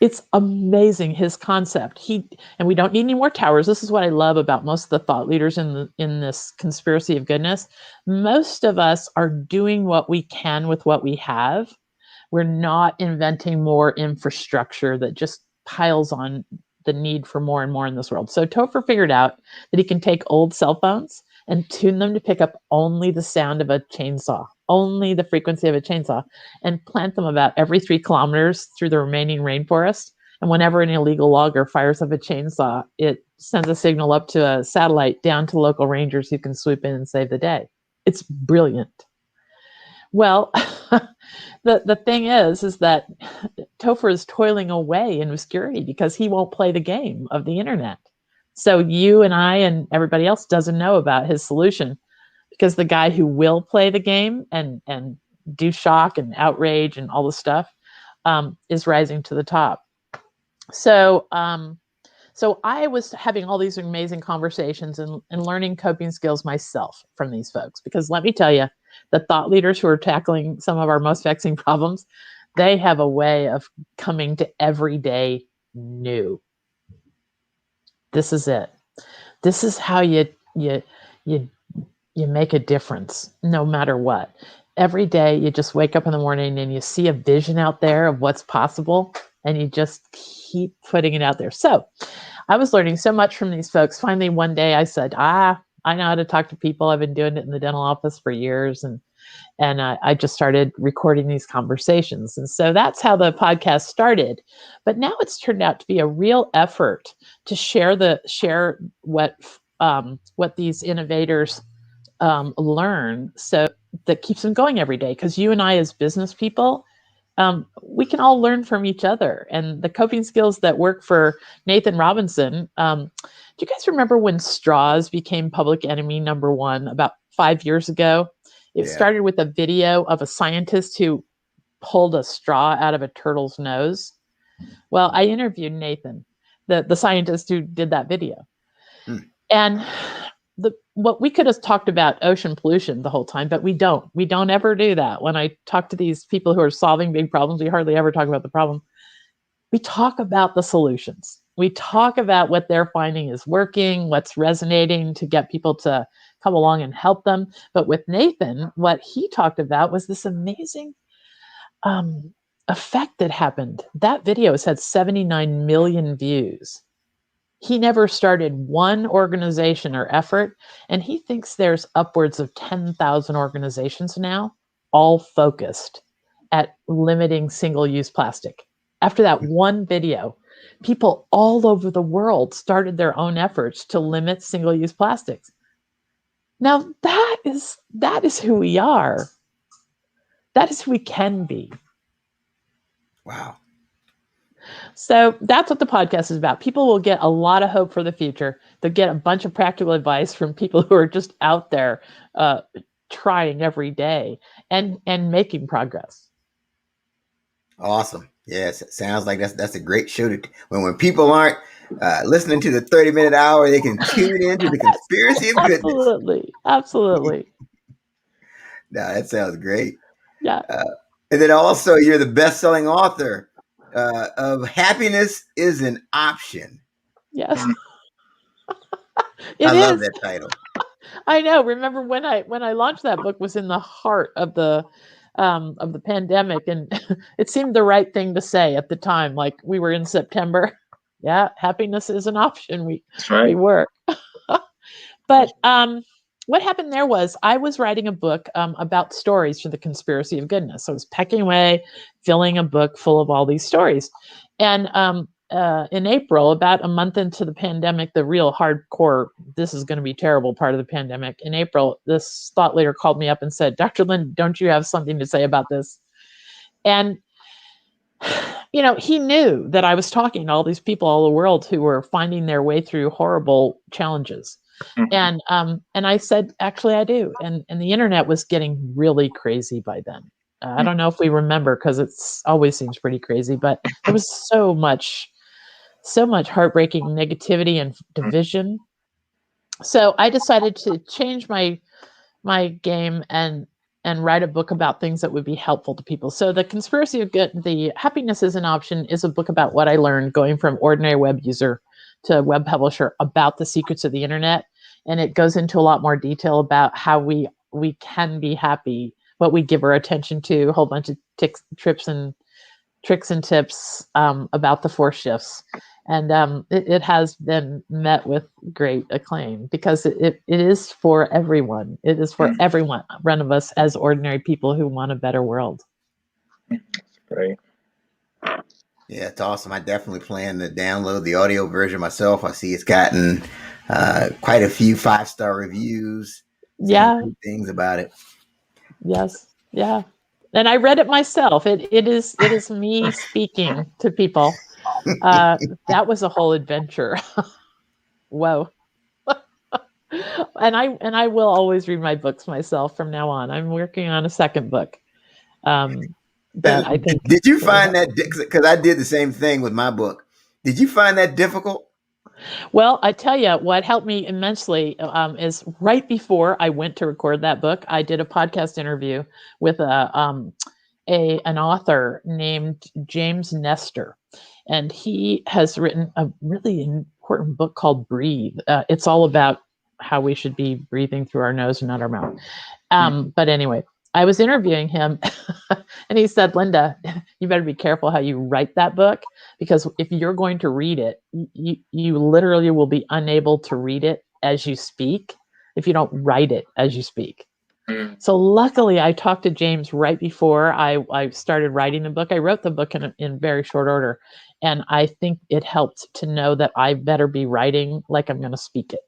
It's amazing, his concept. And we don't need any more towers. This is what I love about most of the thought leaders in this conspiracy of goodness. Most of us are doing what we can with what we have. We're not inventing more infrastructure that just piles on the need for more and more in this world. So Topher figured out that he can take old cell phones and tune them to pick up only the sound of a chainsaw, only the frequency of a chainsaw, and plant them about every 3 kilometers through the remaining rainforest. And whenever an illegal logger fires up a chainsaw, it sends a signal up to a satellite down to local rangers who can swoop in and save the day. It's brilliant. Well, the thing is that Topher is toiling away in obscurity because he won't play the game of the internet. So you and I and everybody else doesn't know about his solution, because the guy who will play the game and do shock and outrage and all the stuff is rising to the top. So So I was having all these amazing conversations and learning coping skills myself from these folks, because let me tell you, the thought leaders who are tackling some of our most vexing problems, they have a way of coming to everyday new. This is it. This is how you make a difference no matter what. Every day you just wake up in the morning and you see a vision out there of what's possible, and you just keep putting it out there. So I was learning so much from these folks. Finally, one day I said, I know how to talk to people. I've been doing it in the dental office for years. And I just started recording these conversations. And so that's how the podcast started. But now it's turned out to be a real effort to share what these innovators learn, so that keeps them going every day. Because you and I, as business people, we can all learn from each other. And the coping skills that work for Nathan Robinson, do you guys remember when straws became public enemy number one about 5 years ago? It started with a video of a scientist who pulled a straw out of a turtle's nose. Well, I interviewed Nathan, the scientist who did that video. And what we could have talked about ocean pollution the whole time, but we don't. We don't ever do that. When I talk to these people who are solving big problems, we hardly ever talk about the problem. We talk about the solutions. We talk about what they're finding is working, what's resonating to get people to come along and help them. But with Nathan, what he talked about was this amazing effect that happened. That video has had 79 million views. He never started one organization or effort, and he thinks there's upwards of 10,000 organizations now, all focused at limiting single-use plastic. After that one video, people all over the world started their own efforts to limit single-use plastics. Now, that is who we are. That is who we can be. Wow. So that's what the podcast is about. People will get a lot of hope for the future. They'll get a bunch of practical advice from people who are just out there trying every day and making progress. Awesome. Yes, it sounds like that's a great show to when people aren't listening to the 30-minute hour, they can tune into the Conspiracy of Goodness. Absolutely. No, that sounds great. Yeah. And then also, you're the best-selling author of Happiness is an Option. Yes. I love that title. I know. Remember when I launched that book was in the heart of the pandemic, and it seemed the right thing to say at the time. Like, we were in September. Yeah, happiness is an option. We work. But what happened there was I was writing a book about stories for the Conspiracy of Goodness. So I was pecking away, filling a book full of all these stories. And in April, about a month into the pandemic, the real hardcore, this is going to be terrible part of the pandemic. In April, this thought leader called me up and said, Dr. Lynn, don't you have something to say about this? And, he knew that I was talking to all these people all over the world who were finding their way through horrible challenges. And I said, actually, I do. And the internet was getting really crazy by then. I don't know if we remember, because it always seems pretty crazy, but there was so much heartbreaking negativity and division. So I decided to change my game and write a book about things that would be helpful to people. So the Conspiracy of Good, the Happiness is an Option, is a book about what I learned going from ordinary web user to web publisher about the secrets of the internet. And it goes into a lot more detail about how we can be happy, what we give our attention to, a whole bunch of tricks and tips about the 4 shifts. And it has been met with great acclaim, because it is for everyone. It is for everyone, one of us as ordinary people who want a better world. Great. Yeah, it's awesome. I definitely plan to download the audio version myself. I see it's gotten quite a few 5-star reviews. Yeah. Good things about it. Yes. Yeah. And I read it myself. It is me speaking to people. That was a whole adventure. Whoa. And I will always read my books myself from now on. I'm working on a second book. That I think. Did you find that, because I did the same thing with my book, did you find that difficult? Well, I tell you what helped me immensely is right before I went to record that book, I did a podcast interview with an author named James Nestor, and he has written a really important book called Breathe. It's all about how we should be breathing through our nose and not our mouth. But anyway, I was interviewing him and he said, Lynda, you better be careful how you write that book, because if you're going to read it, you literally will be unable to read it as you speak if you don't write it as you speak. So luckily, I talked to James right before I started writing the book. I wrote the book in very short order, and I think it helped to know that I better be writing like I'm going to speak it.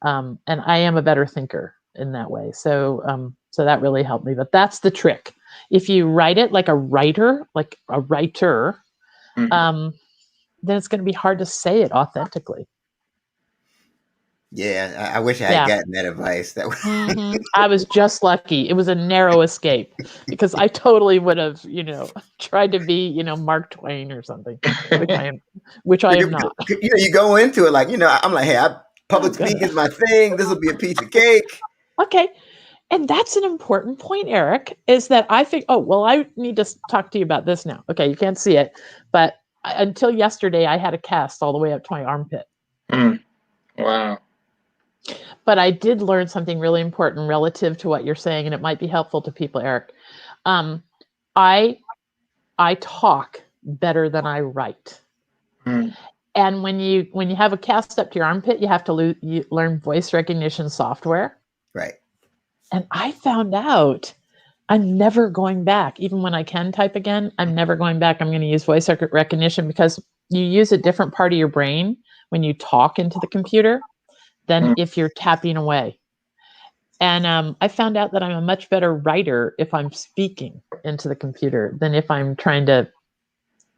And I am a better thinker in that way. So that really helped me. But that's the trick. If you write it like a writer, then it's going to be hard to say it authentically. Yeah, I wish I had gotten that advice. I was just lucky. It was a narrow escape, because I totally would have, tried to be, Mark Twain or something, which I am not. You go into it like, I'm like, hey, public speaking is my thing. This will be a piece of cake. Okay. And that's an important point, Eric, is that I think, I need to talk to you about this now. Okay, you can't see it, but until yesterday, I had a cast all the way up to my armpit. Wow. But I did learn something really important relative to what you're saying, and it might be helpful to people, Eric. I talk better than I write. And when you have a cast up to your armpit, you have to learn voice recognition software. Right. And I found out I'm never going back. Even when I can type again, I'm never going back. I'm going to use voice recognition, because you use a different part of your brain when you talk into the computer than if you're tapping away. And I found out that I'm a much better writer if I'm speaking into the computer than if I'm trying to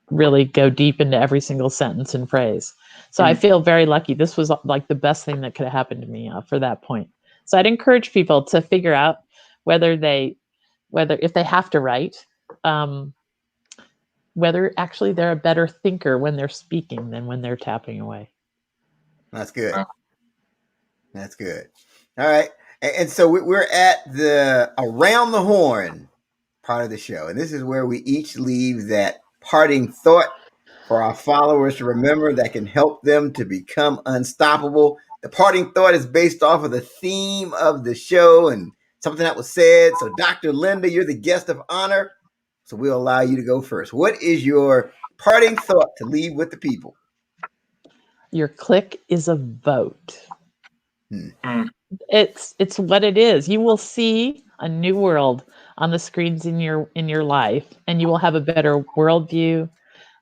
really go deep into every single sentence and phrase. So I feel very lucky. This was like the best thing that could have happened to me for that point. So I'd encourage people to figure out whether if they have to write, whether actually they're a better thinker when they're speaking than when they're tapping away. That's good. That's good. All right. And so we're at the Around the Horn part of the show. And this is where we each leave that parting thought for our followers to remember that can help them to become unstoppable. The parting thought is based off of the theme of the show and something that was said. So Dr. Lynda, you're the guest of honor. So we'll allow you to go first. What is your parting thought to leave with the people? Your click is a vote. It's what it is. You will see a new world on the screens in your life, and you will have a better worldview,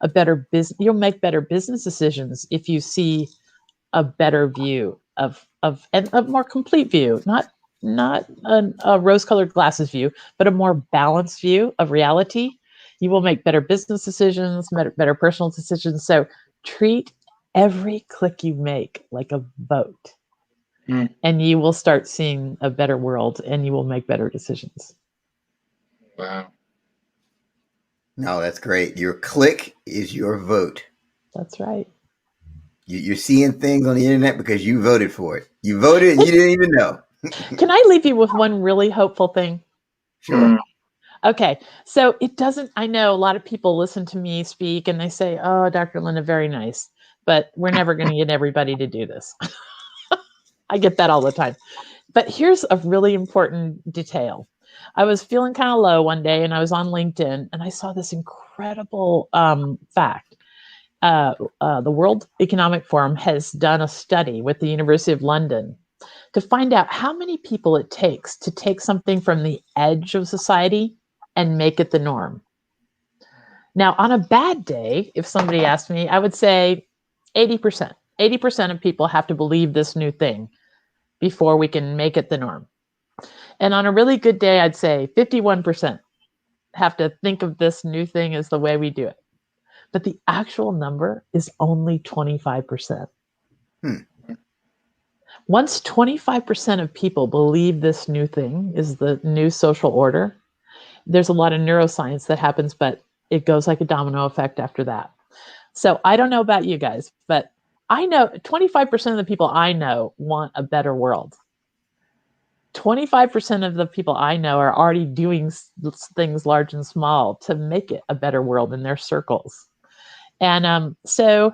a better business. You'll make better business decisions if you see a better view and a more complete view, not a rose-colored glasses view, but a more balanced view of reality. You will make better business decisions, better personal decisions. So treat every click you make like a vote. And you will start seeing a better world, and you will make better decisions. Wow. No, that's great. Your click is your vote. That's right. You're seeing things on the internet because you voted for it. You voted and you didn't even know. Can I leave you with one really hopeful thing? Sure. Okay. So I know a lot of people listen to me speak and they say, oh, Dr. Lynda, very nice, but we're never going to get everybody to do this. I get that all the time. But here's a really important detail. I was feeling kind of low one day, and I was on LinkedIn, and I saw this incredible fact. The World Economic Forum has done a study with the University of London to find out how many people it takes to take something from the edge of society and make it the norm. Now, on a bad day, if somebody asked me, I would say 80%. 80% of people have to believe this new thing before we can make it the norm. And on a really good day, I'd say 51% have to think of this new thing as the way we do it. But the actual number is only 25%. Once 25% of people believe this new thing is the new social order, there's a lot of neuroscience that happens, but it goes like a domino effect after that. So I don't know about you guys, but I know 25% of the people I know want a better world. 25% of the people I know are already doing things large and small to make it a better world in their circles. And so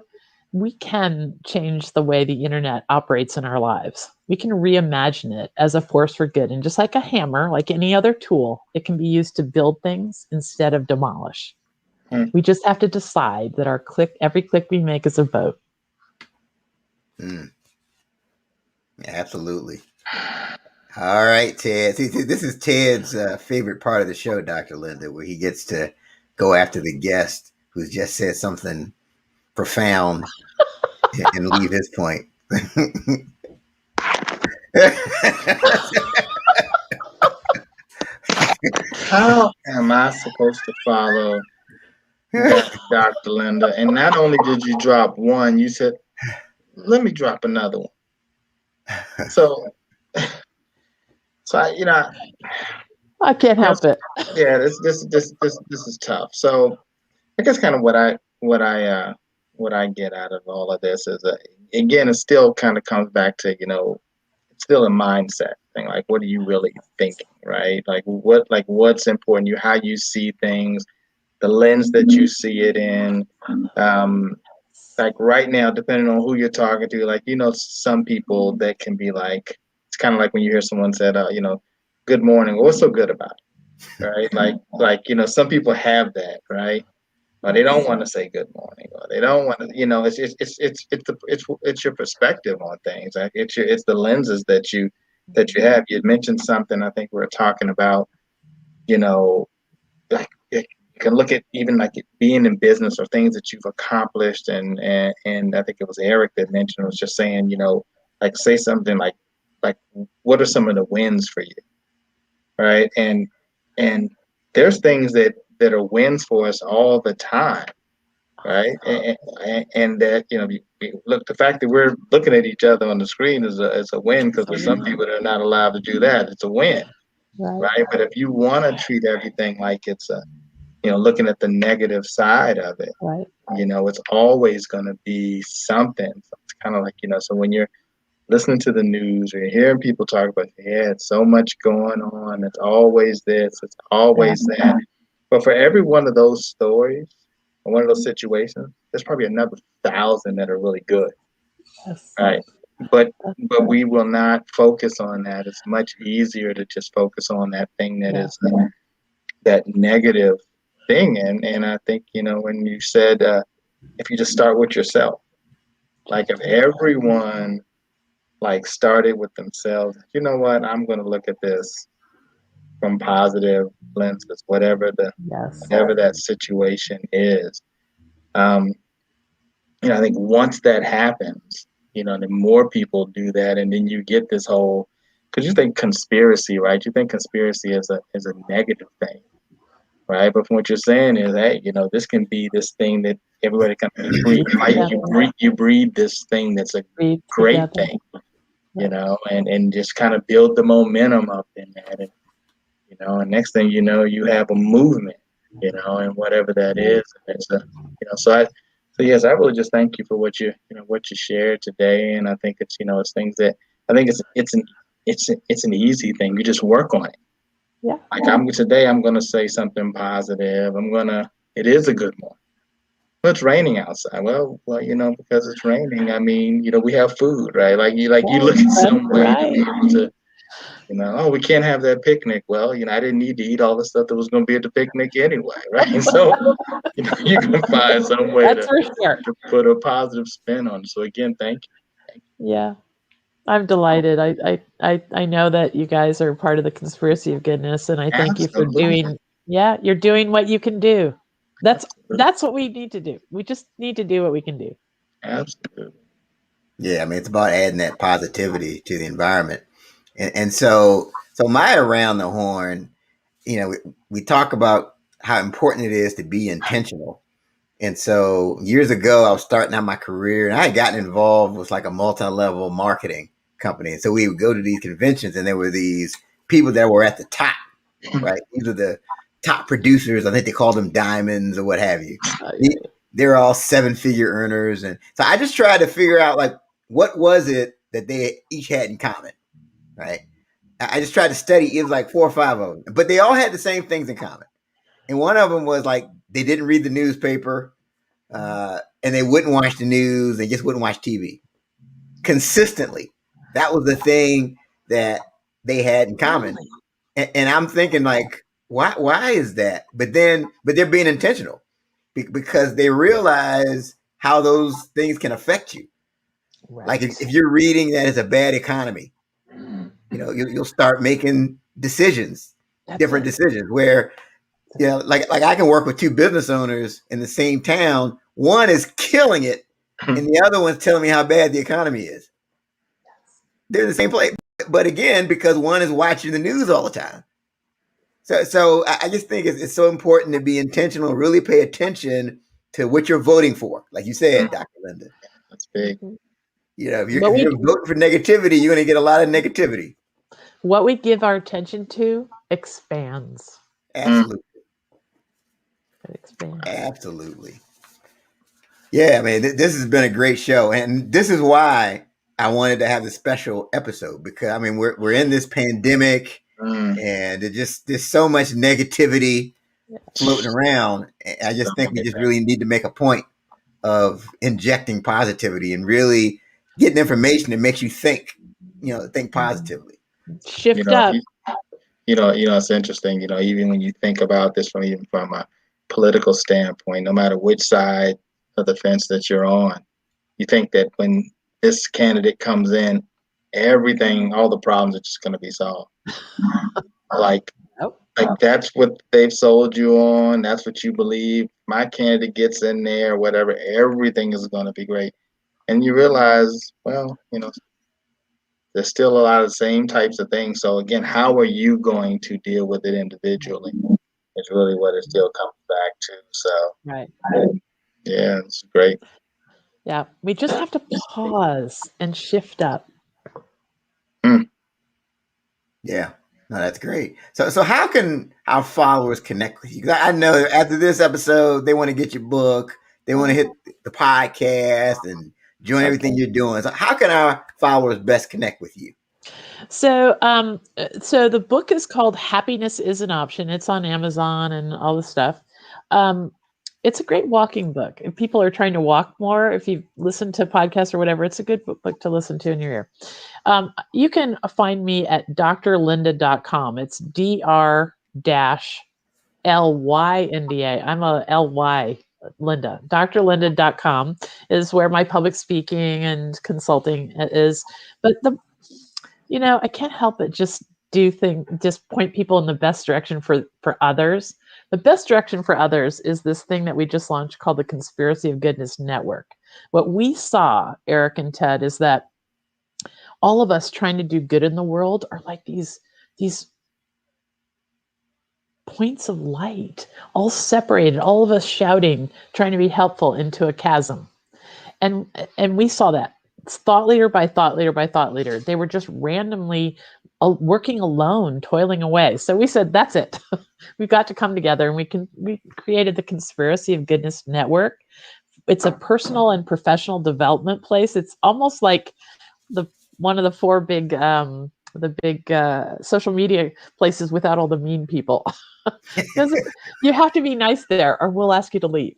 we can change the way the internet operates in our lives. We can reimagine it as a force for good. And just like a hammer, like any other tool, it can be used to build things instead of demolish. We just have to decide that every click we make is a vote. Yeah, absolutely. All right, Ted. See, this is Ted's favorite part of the show, Dr. Lynda, where he gets to go after the guest who's just said something profound and leave his point. How am I supposed to follow that, Dr. Lynda? And not only did you drop one, you said, let me drop another one. So I can't help it. Yeah, this is tough. So I guess kind of what I get out of all of this is again, it still kind of comes back to, it's still a mindset thing. Like, what are you really thinking, right? Like what's important to you, how you see things, the lens that you see it in. Like right now, depending on who you're talking to, like, some people that can be like, it's kind of like when you hear someone said, good morning. What's so good about it, right? Like some people have that, right? Or they don't want to say good morning, or they don't want to, it's your perspective on things. Like it's the lenses that you have. You had mentioned something. I think we were talking about, like you can look at even like being in business or things that you've accomplished, and I think it was Eric that mentioned, was just saying, like say something like what are some of the wins for you, right? And there's things that are wins for us all the time, right? And that, look, the fact that we're looking at each other on the screen is a win, because there's some people that are not allowed to do that. It's a win, right? But if you want to treat everything like it's looking at the negative side of it, right, it's always going to be something. So it's kind of like, so when you're listening to the news or you're hearing people talk about, it's so much going on, it's always this, it's always that. But for every one of those stories, or one of those situations, there's probably another 1,000 that are really good, right? But we will not focus on that. It's much easier to just focus on that thing that is that negative thing. And I think, when you said, if you just start with yourself, like if everyone like started with themselves, you know what, I'm going to look at this from positive lenses, whatever that situation is. I think once that happens, the more people do that, and then you get this whole, because you think conspiracy, right? You think conspiracy is a negative thing, right? But from what you're saying is, hey, this can be this thing that everybody can breed. Like you breed this thing that's a great thing, and just kind of build the momentum up in that, and next thing you know, you have a movement, and whatever that is. And it's so yes, I really just thank you for what you shared today. And I think it's, it's things that I think it's an easy thing. You just work on it. Yeah. Like I'm going to say something positive. It is a good morning. Well, it's raining outside. Well, because it's raining, I mean, we have food, right? Like you look at some way to be able to, we can't have that picnic. Well, I didn't need to eat all the stuff that was going to be at the picnic anyway, right? So, you can find some way to put a positive spin on it. So again, thank you. Yeah, I'm delighted. I know that you guys are part of the conspiracy of goodness, and I thank you for doing. Yeah, you're doing what you can do. That's what we need to do. We just need to do what we can do. Absolutely. Yeah, I mean, it's about adding that positivity to the environment. And so my around the horn, we talk about how important it is to be intentional. And so years ago, I was starting out my career, and I had gotten involved with like a multi-level marketing company. And so we would go to these conventions, and there were these people that were at the top, right? These are the top producers. I think they called them diamonds or what have you. they're all 7-figure earners. And so I just tried to figure out like, what was it that they each had in common, right? I just tried to study, it was like 4 or 5 of them, but they all had the same things in common. And one of them was like, they didn't read the newspaper, and they wouldn't watch the news. They just wouldn't watch TV consistently. That was the thing that they had in common. And I'm thinking like, why is that? But they're being intentional because they realize how those things can affect you. Right. Like if you're reading that it's a bad economy, you'll start making decisions, different decisions where, like I can work with 2 business owners in the same town. One is killing it, and the other one's telling me how bad the economy is. They're in the same place, but again, because one is watching the news all the time. So I just think it's so important to be intentional, really pay attention to what you're voting for. Like you said, Dr. Lynda. That's big. If you're voting for negativity, you're going to get a lot of negativity. What we give our attention to expands. Absolutely. It expands. Absolutely. Yeah, I mean, this has been a great show. And this is why I wanted to have this special episode, because I mean, we're in this pandemic and there's so much negativity floating around. I just think we just really need to make a point of injecting positivity and really getting information that makes you think positively. Shift up. It's interesting, even when you think about this from a political standpoint, no matter which side of the fence that you're on, you think that when this candidate comes in, all the problems are just going to be solved. Like that's what they've sold you on. That's what you believe. My candidate gets in there, whatever, everything is going to be great. And you realize, well, there's still a lot of the same types of things. So again, how are you going to deal with it individually? Is really what it still comes back to. So right. Yeah, it's great. Yeah, we just have to pause and shift up. Yeah, no, that's great. So how can our followers connect with you? 'Cause I know after this episode, they want to get your book, they want to hit the podcast and join everything you're doing. So how can our followers best connect with you? So the book is called Happiness is an Option. It's on Amazon and all the stuff. It's a great walking book. If people are trying to walk more, if you listen to podcasts or whatever, it's a good book to listen to in your ear. You can find me at drlynda.com. It's dr-lynda. I'm a L-Y, Lynda. drlynda.com is where my public speaking and consulting is. But I can't help but just point people in the best direction for others. The best direction for others is this thing that we just launched called the Conspiracy of Goodness Network. What we saw, Eric and Ted, is that all of us trying to do good in the world are like these points of light, all separated, all of us shouting, trying to be helpful into a chasm. And we saw that. It's thought leader by thought leader by thought leader. They were just randomly working alone, toiling away. So we said, that's it. We've got to come together, and we created the Conspiracy of Goodness Network. It's a personal and professional development place. It's almost like one of the 4 big social media places without all the mean people. Because you have to be nice there, or we'll ask you to leave.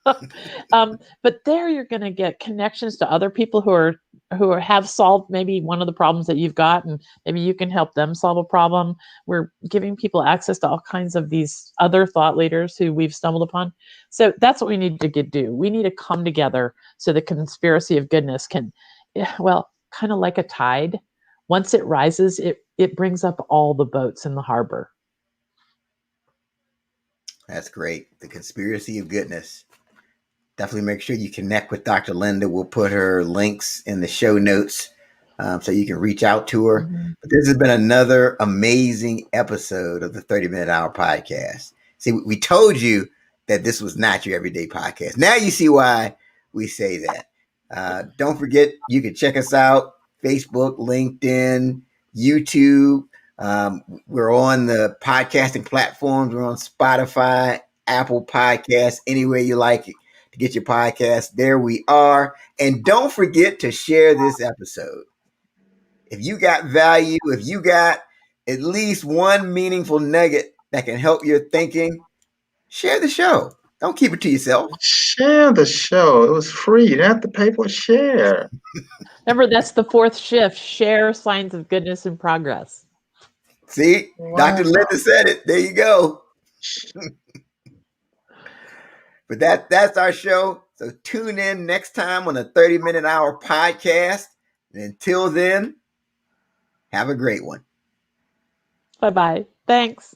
But there you're going to get connections to other people who have solved maybe one of the problems that you've got, and maybe you can help them solve a problem. We're giving people access to all kinds of these other thought leaders who we've stumbled upon. So that's what we need to do. We need to come together so the Conspiracy of Goodness can, kind of like a tide. Once it rises, it brings up all the boats in the harbor. That's great. The Conspiracy of Goodness. Definitely make sure you connect with Dr. Lynda. We'll put her links in the show notes so you can reach out to her. Mm-hmm. But this has been another amazing episode of the 30-Minute Hour podcast. See, we told you that this was not your everyday podcast. Now you see why we say that. Don't forget, you can check us out, Facebook, LinkedIn, YouTube. We're on the podcasting platforms. We're on Spotify, Apple Podcasts, anywhere you like it to get your podcast, there we are. And don't forget to share this episode. If you got value, if you got at least one meaningful nugget that can help your thinking, share the show. Don't keep it to yourself. Share the show. It was free. You didn't have to pay for a share. Remember, that's the fourth shift. Share signs of goodness and progress. See, Wow. Dr. Lynda said it. There you go. But that's our show. So tune in next time on a 30-minute hour podcast. And until then, have a great one. Bye-bye. Thanks.